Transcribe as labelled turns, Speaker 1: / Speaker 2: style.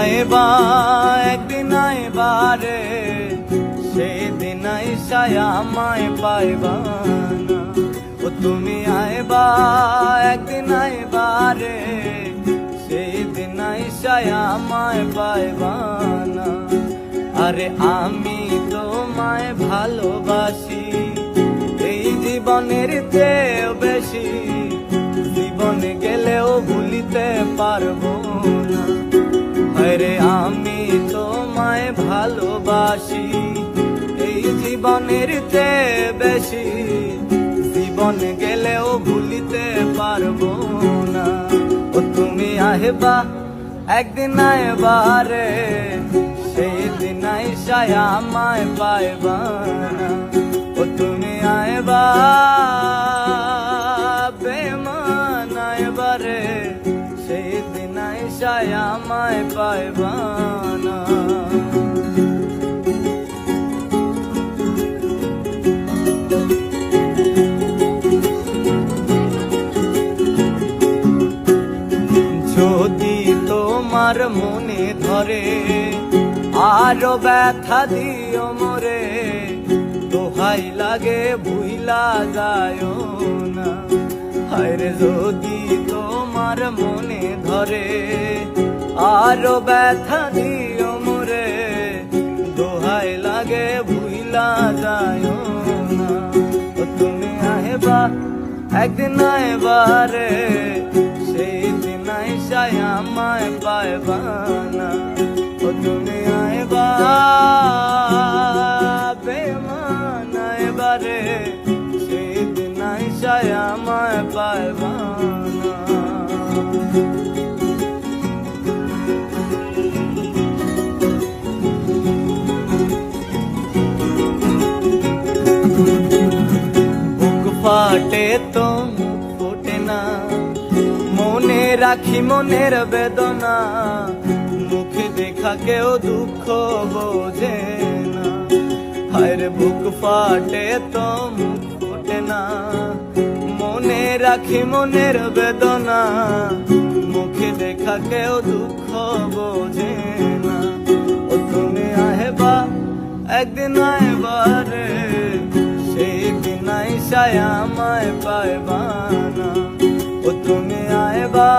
Speaker 1: আইবা একদিন আইবা রে, সেদিন আইসায় আমায় পাইবা না। ও তুমি আইবা একদিন আইবা রে, সেদিন আইসায় আমায় পাইবা না। আরে আমি তোমায় ভালোবাসি এই জীবনের চেয়েও বেশি, জীবন গেলেও ভুলিতে পারবো না। আরে আমি তোমায় ভালোবাসি এই জীবনের চেয়ে বেশি, জীবন গেলেও ভুলিতে পারবো না। ও তুমি আইবা একদিন আইবা রে, সেদিন আইসায় আমায় পাইবা না। ও তুমি আইবা বেমান আইবা রে, সেদিন আইসায় আমায় পাইবা না। যদি তোমার মনে ধরে আরো ব্যথা দিও মোরে, দোহাই লাগে ভুইলা যায়ও না। হায়রে যদি তোমার মনে ধরে আরো ব্যথা দিও মোরে, দোহাই লাগে ভুইলা যায়ও না। ও তুমি আইবা একদিন আইবা রে, সেদিন আইসায় আমায় পাইবা না। ও তুমি আইবা বেমান আইবা রে, সেদিন আইসায় আমায় পাইবা না। বুক ফাটে তো ফোটে না, মনে রাখি মনের বেদনা, মুখে দেখা কেউ দুঃখ বোঝে না। হায়রে বুক ফাটে তো মুখ ফোটে না, মনে রাখি মনের বেদনা, মুখে দেখা কেউ দুঃখ বোঝে না। ও তুমি আইবা একদিন আইবা রে, সেদিন আইসায় আমায় পাইবা না। ও তুমি আইবা